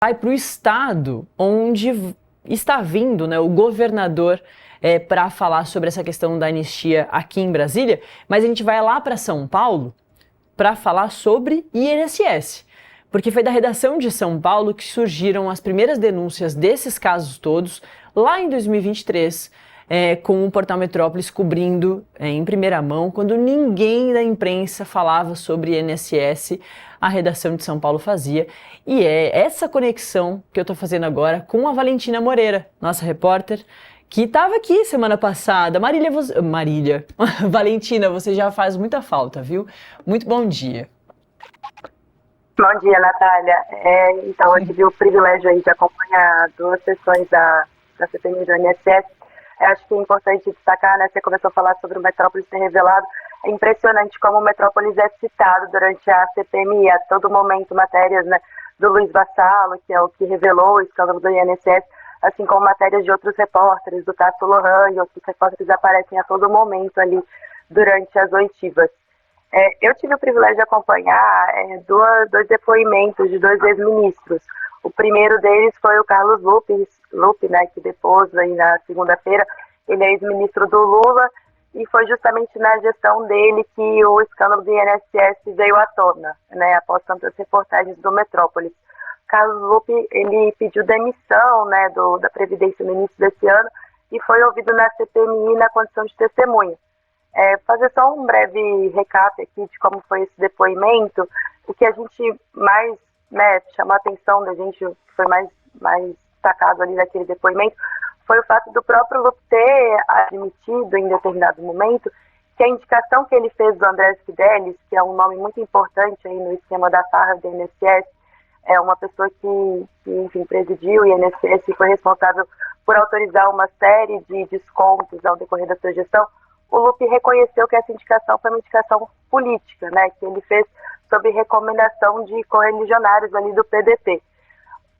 vai para o estado onde está vindo, né, o governador para falar sobre essa questão da anistia aqui em Brasília, mas a gente vai lá para São Paulo para falar sobre INSS, porque foi da redação de São Paulo que surgiram as primeiras denúncias desses casos todos lá em 2023, com o Portal Metrópolis cobrindo em primeira mão, quando ninguém da imprensa falava sobre INSS, a redação de São Paulo fazia. E é essa conexão que eu estou fazendo agora com a Valentina Moreira, nossa repórter, que estava aqui semana passada. Marília, Valentina, você já faz muita falta, viu? Muito bom dia. Bom dia, Natália. Então, eu tive o privilégio aí de acompanhar duas sessões da CPMI do INSS. Acho que é importante destacar, né, você começou a falar sobre o Metrópolis ter revelado. É impressionante como o Metrópolis é citado durante a CPMI, a todo momento, matérias, né, do Luiz Vassalo, que é o que revelou o escândalo do INSS, assim como matérias de outros repórteres, do Tasso Lohan e outros repórteres aparecem a todo momento ali durante as oitivas. Eu tive o privilégio de acompanhar dois depoimentos de dois ex-ministros. O primeiro deles foi o Carlos Lupe, né, que depôs aí na segunda-feira. Ele é ex-ministro do Lula e foi justamente na gestão dele que o escândalo do INSS veio à tona, né, após tantas reportagens do Metrópolis. Carlos Lupe, ele pediu demissão, né, da Previdência no início desse ano e foi ouvido na CPMI na condição de testemunha. Fazer só um breve recap aqui de como foi esse depoimento. O que a gente mais, né, chamou a atenção da gente, que foi mais destacado ali naquele depoimento, foi o fato do próprio Lupe ter admitido em determinado momento que a indicação que ele fez do André Fidelis, que é um nome muito importante aí no esquema da farra do INSS, é uma pessoa que enfim, presidiu o INSS e foi responsável por autorizar uma série de descontos ao decorrer da sua gestão. O Lupe reconheceu que essa indicação foi uma indicação política, né, que ele fez sob recomendação de correligionários ali do PDT.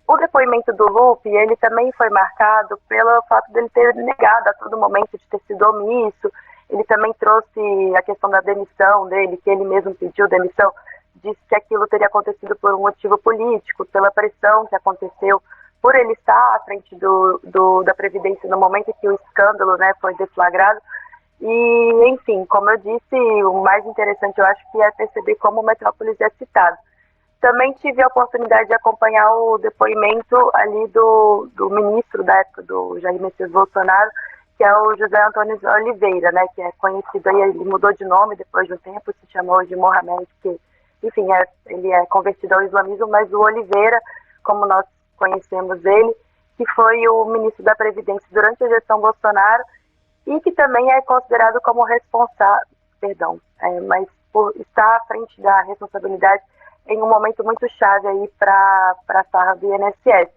O depoimento do Lupe, ele também foi marcado pelo fato dele ter negado a todo momento de ter sido omisso. Ele também trouxe a questão da demissão dele, que ele mesmo pediu demissão, disse que aquilo teria acontecido por um motivo político, pela pressão que aconteceu, por ele estar à frente da Previdência no momento em que o escândalo, né, foi deflagrado. E, enfim, como eu disse, o mais interessante eu acho que é perceber como o Metrópolis é citado. Também tive a oportunidade de acompanhar o depoimento ali do ministro da época do Jair Messias Bolsonaro, que é o José Antônio Oliveira, né, que é conhecido aí, ele mudou de nome depois de um tempo, se chamou de Mohamed, que, enfim, ele é convertido ao islamismo, mas o Oliveira, como nós conhecemos ele, que foi o ministro da Previdência durante a gestão Bolsonaro, e que também é considerado como responsável, mas por estar à frente da responsabilidade em um momento muito chave aí para a farra do INSS.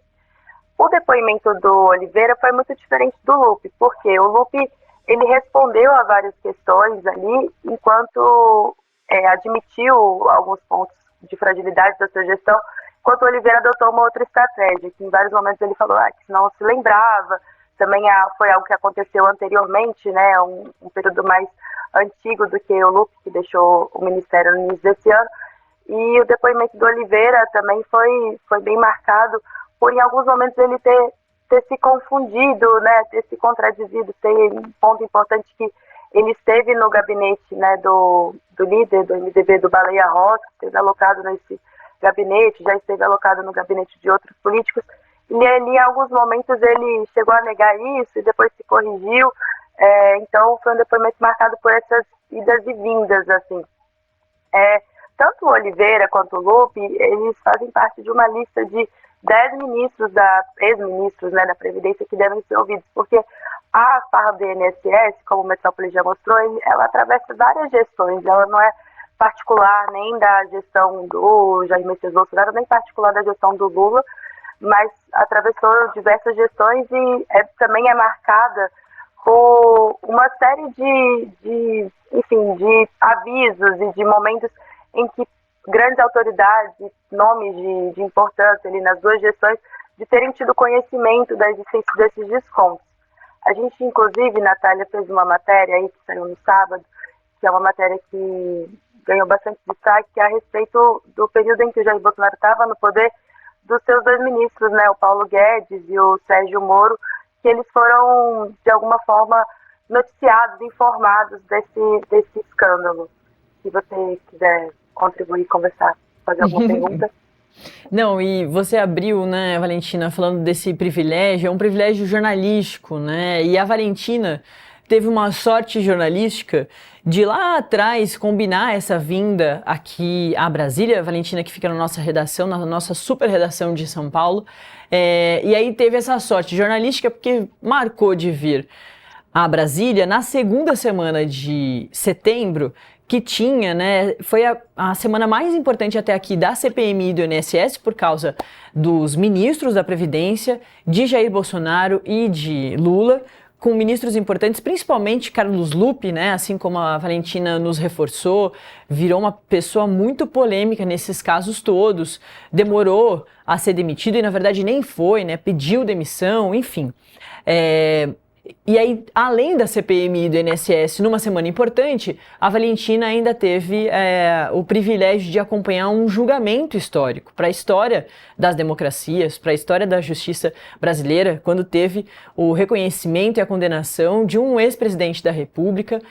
O depoimento do Oliveira foi muito diferente do Lupe, porque o Lupe, ele respondeu a várias questões ali, enquanto admitiu alguns pontos de fragilidade da sua gestão, enquanto o Oliveira adotou uma outra estratégia, que em vários momentos ele falou que não se lembrava. Também foi algo que aconteceu anteriormente, né, um período mais antigo do que o Lupe, que deixou o Ministério no início desse ano. E o depoimento do Oliveira também foi bem marcado por, em alguns momentos, ele ter se confundido, né, ter se contradizido. Tem um ponto importante que ele esteve no gabinete, né, do líder do MDB, do Baleia Rossi, esteve alocado nesse gabinete, já esteve alocado no gabinete de outros políticos. E ali, em alguns momentos, ele chegou a negar isso e depois se corrigiu. Então, foi um depoimento marcado por essas idas e vindas, assim. Tanto o Oliveira quanto o Lupe, eles fazem parte de uma lista de 10 ministros, ex-ministros, né, da Previdência, que devem ser ouvidos, porque a farra do INSS, como o Metrópolis já mostrou, ela atravessa várias gestões, ela não é particular nem da gestão do Jair Messias Bolsonaro, nem particular da gestão do Lula, mas atravessou diversas gestões e também é marcada por uma série de avisos e de momentos em que grandes autoridades, nomes de importância ali nas duas gestões, de terem tido conhecimento da existência desses descontos. A gente, inclusive, Natália, fez uma matéria aí que saiu no sábado, que é uma matéria que ganhou bastante destaque, que é a respeito do período em que o Jair Bolsonaro estava no poder, dos seus dois ministros, né, o Paulo Guedes e o Sérgio Moro, que eles foram, de alguma forma, noticiados, informados desse escândalo. Se você quiser contribuir, conversar, fazer alguma pergunta. Não, e você abriu, né, Valentina, falando desse privilégio, é um privilégio jornalístico, né, e a Valentina teve uma sorte jornalística de lá atrás combinar essa vinda aqui a Brasília, a Valentina que fica na nossa redação, na nossa super redação de São Paulo, e aí teve essa sorte jornalística porque marcou de vir a Brasília na segunda semana de setembro, que tinha, né, foi a semana mais importante até aqui da CPMI e do INSS por causa dos ministros da Previdência, de Jair Bolsonaro e de Lula, com ministros importantes, principalmente Carlos Lupe, né, assim como a Valentina nos reforçou, virou uma pessoa muito polêmica nesses casos todos, demorou a ser demitido e na verdade nem foi, né, pediu demissão, enfim. E aí, além da CPMI e do INSS, numa semana importante, a Valentina ainda teve o privilégio de acompanhar um julgamento histórico para a história das democracias, para a história da justiça brasileira, quando teve o reconhecimento e a condenação de um ex-presidente da República,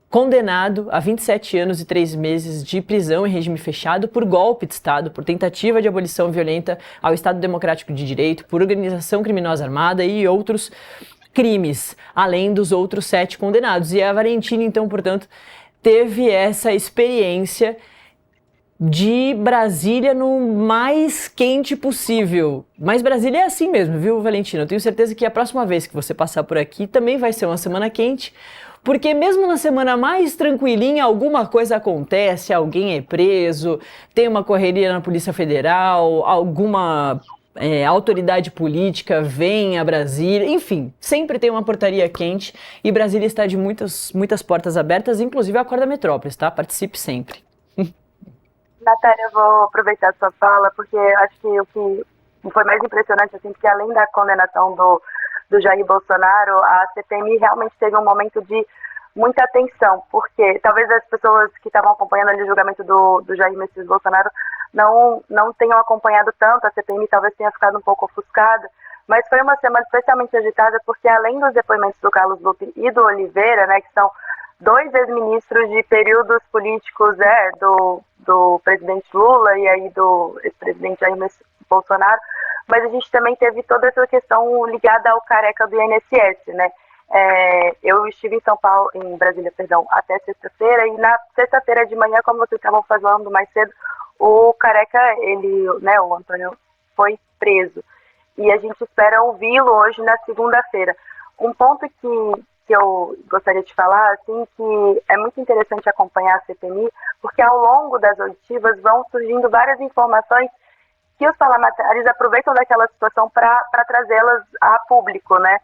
condenado a 27 anos e 3 meses de prisão em regime fechado por golpe de Estado, por tentativa de abolição violenta ao Estado Democrático de Direito, por organização criminosa armada e outros crimes, além dos outros 7 condenados. E a Valentina, então, portanto, teve essa experiência de Brasília no mais quente possível. Mas Brasília é assim mesmo, viu, Valentina? Eu tenho certeza que a próxima vez que você passar por aqui também vai ser uma semana quente, porque mesmo na semana mais tranquilinha, alguma coisa acontece, alguém é preso, tem uma correria na Polícia Federal, alguma autoridade política vem a Brasília, enfim, sempre tem uma portaria quente e Brasília está de muitas portas abertas, inclusive a Acorda Metrópolis, tá? Participe sempre. Natália, eu vou aproveitar a sua fala, porque acho que o que foi mais impressionante, assim, porque além da condenação do Jair Bolsonaro, a CPMI realmente teve um momento de muita atenção, porque talvez as pessoas que estavam acompanhando ali o julgamento do Jair Messias Bolsonaro não tenham acompanhado tanto, a CPMI talvez tenha ficado um pouco ofuscada, mas foi uma semana especialmente agitada, porque além dos depoimentos do Carlos Lupe e do Oliveira, né, que são 2 ex-ministros de períodos políticos do presidente Lula e aí do ex-presidente Jair Bolsonaro, mas a gente também teve toda essa questão ligada ao careca do INSS, né? Eu estive em Brasília, até sexta-feira, e na sexta-feira de manhã, como vocês estavam falando mais cedo, o careca, o Antônio, foi preso. E a gente espera ouvi-lo hoje na segunda-feira. Um ponto que eu gostaria de falar, assim, que é muito interessante acompanhar a CPMI, porque ao longo das auditivas vão surgindo várias informações que os parlamentares aproveitam daquela situação para trazê-las a público, né?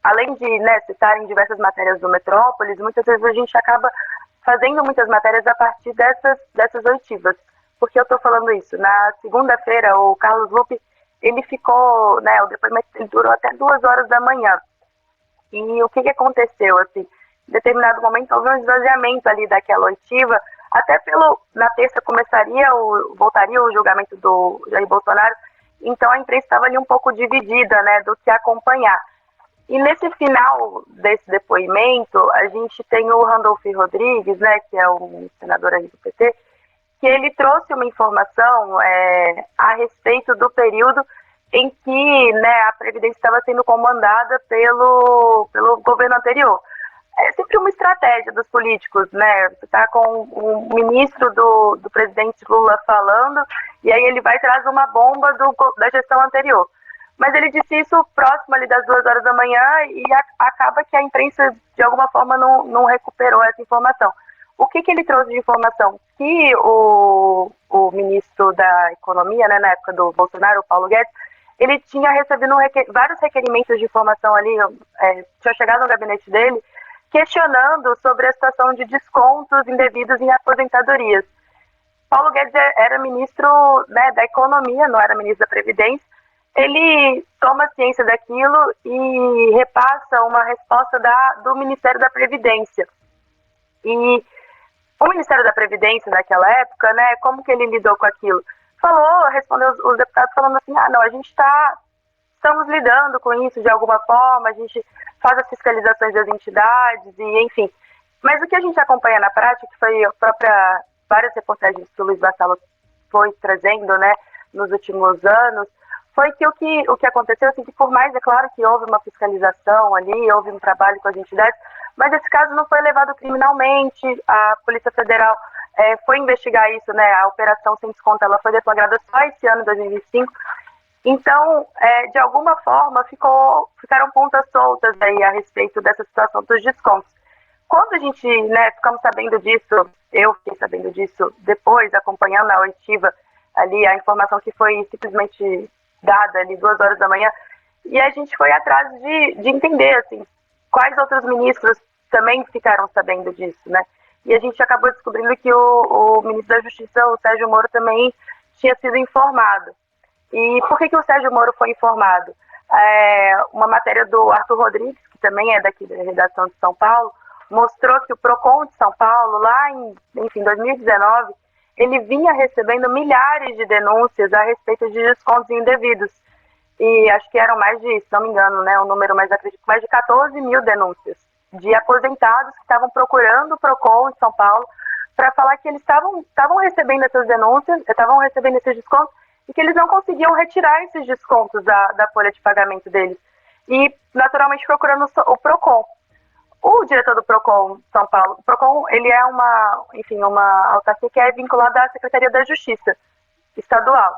Além de, né, citarem diversas matérias do Metrópolis, muitas vezes a gente acaba fazendo muitas matérias a partir dessas oitivas. Por que eu estou falando isso? Na segunda-feira, o Carlos Lupe, ele ficou, né, o depoimento dele durou até 2 horas da manhã. E o que aconteceu, assim, em determinado momento houve um esvaziamento ali daquela oitiva, até na terça voltaria o julgamento do Jair Bolsonaro, então a imprensa estava ali um pouco dividida, né, do que acompanhar. E nesse final desse depoimento, a gente tem o Randolph Rodrigues, né, que é um senador aí do PT, que ele trouxe uma informação a respeito do período em que, né, a Previdência estava sendo comandada pelo governo anterior. É sempre uma estratégia dos políticos, né? Você está com o ministro do presidente Lula falando, e aí ele vai e traz uma bomba da gestão anterior. Mas ele disse isso próximo ali das 2 horas da manhã e acaba que a imprensa, de alguma forma, não recuperou essa informação. O que ele trouxe de informação? Que o ministro da Economia, né, na época do Bolsonaro, o Paulo Guedes, ele tinha recebido vários requerimentos de informação ali, tinha chegado no gabinete dele, questionando sobre a situação de descontos indevidos em aposentadorias. Paulo Guedes era ministro, né, da Economia, não era ministro da Previdência. Ele toma ciência daquilo e repassa uma resposta do Ministério da Previdência. E o Ministério da Previdência, naquela época, né, como que ele lidou com aquilo? respondeu os deputados falando assim, não, estamos lidando com isso de alguma forma, a gente faz as fiscalizações das entidades, e enfim. Mas o que a gente acompanha na prática, que foi várias reportagens que o Luiz Barcelos foi trazendo, né, nos últimos anos, foi que o que aconteceu, assim, que por mais, é claro que houve uma fiscalização ali, houve um trabalho com as entidades, mas esse caso não foi levado criminalmente, a Polícia Federal foi investigar isso, né, a Operação Sem Desconto, ela foi deflagrada só esse ano, 2025, então, de alguma forma, ficaram pontas soltas aí a respeito dessa situação dos descontos. Quando a gente, né, ficamos sabendo disso, eu fiquei sabendo disso depois, acompanhando a oitiva ali, a informação que foi simplesmente dada ali 2 horas da manhã, e a gente foi atrás de entender, assim, quais outros ministros também ficaram sabendo disso, né? E a gente acabou descobrindo que o ministro da Justiça, o Sérgio Moro, também tinha sido informado. E por que o Sérgio Moro foi informado? Uma matéria do Arthur Rodrigues, que também é daqui da redação de São Paulo, mostrou que o PROCON de São Paulo, lá em 2019, ele vinha recebendo milhares de denúncias a respeito de descontos indevidos. E acho que eram mais de, se não me engano, né, o número mais acredito, mais de 14 mil denúncias de aposentados que estavam procurando o PROCON de São Paulo para falar que eles estavam recebendo essas denúncias, estavam recebendo esses descontos e que eles não conseguiam retirar esses descontos da folha de pagamento deles. E, naturalmente, procurando o PROCON. O diretor do PROCON São Paulo, o PROCON, ele é uma autarquia que é vinculada à Secretaria da Justiça estadual.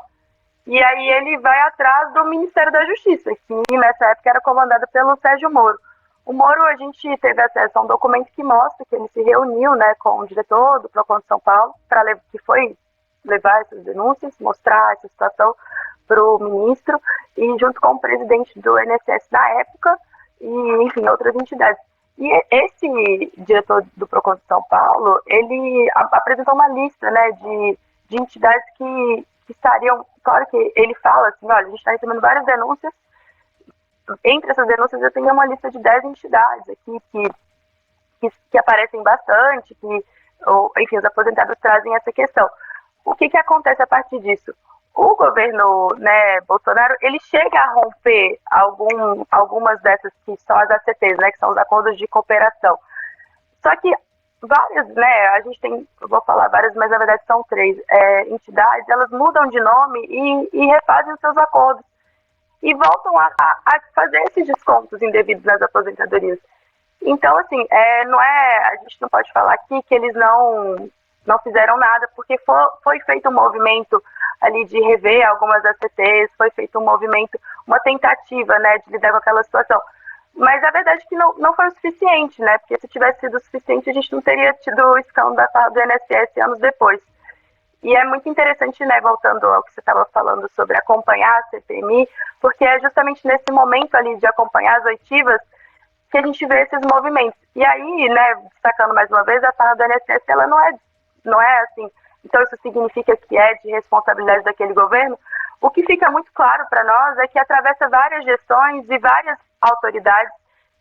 E aí ele vai atrás do Ministério da Justiça, que nessa época era comandado pelo Sérgio Moro. O Moro, a gente teve acesso a um documento que mostra que ele se reuniu, né, com o diretor do PROCON de São Paulo, que foi levar essas denúncias, mostrar essa situação para o ministro, e junto com o presidente do INSS da época, e, enfim, outras entidades. E esse diretor do PROCON de São Paulo, ele apresentou uma lista, né, de entidades que estariam, claro que ele fala assim, olha, a gente está recebendo várias denúncias, entre essas denúncias eu tenho uma lista de 10 entidades aqui que aparecem bastante, enfim, os aposentados trazem essa questão. O que acontece a partir disso? O governo, né, Bolsonaro, ele chega a romper algumas dessas que são as ACTs, né, que são os acordos de cooperação. Só que várias, né, a gente tem, eu vou falar várias, mas na verdade são 3 entidades, elas mudam de nome e refazem os seus acordos e voltam a fazer esses descontos indevidos nas aposentadorias. Então, assim, a gente não pode falar aqui que eles não fizeram nada, porque foi feito um movimento ali de rever algumas ACTs, foi feito um movimento, uma tentativa, né, de lidar com aquela situação. Mas a verdade é que não foi o suficiente, né, porque se tivesse sido o suficiente, a gente não teria tido o escândalo da farra do INSS anos depois. E é muito interessante, né, voltando ao que você estava falando sobre acompanhar a CPMI, porque é justamente nesse momento ali de acompanhar as oitivas que a gente vê esses movimentos. E aí, né, destacando mais uma vez, a farra do INSS, ela não é assim, então isso significa que é de responsabilidade daquele governo. O que fica muito claro para nós é que atravessa várias gestões e várias autoridades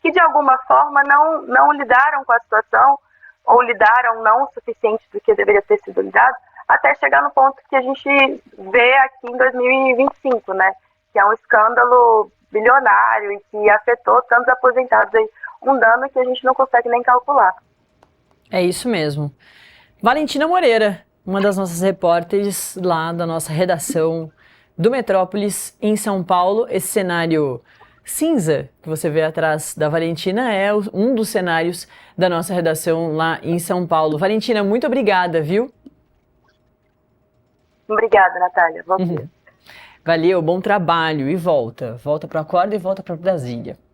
que de alguma forma não lidaram com a situação, ou lidaram não o suficiente do que deveria ter sido lidado, até chegar no ponto que a gente vê aqui em 2025, né, que é um escândalo bilionário e que afetou tantos aposentados aí, um dano que a gente não consegue nem calcular. É isso mesmo. Valentina Moreira, uma das nossas repórteres lá da nossa redação do Metrópolis em São Paulo. Esse cenário cinza que você vê atrás da Valentina é um dos cenários da nossa redação lá em São Paulo. Valentina, muito obrigada, viu? Obrigada, Natália. Você. Valeu, bom trabalho e volta. Volta para a Acorda e volta para Brasília.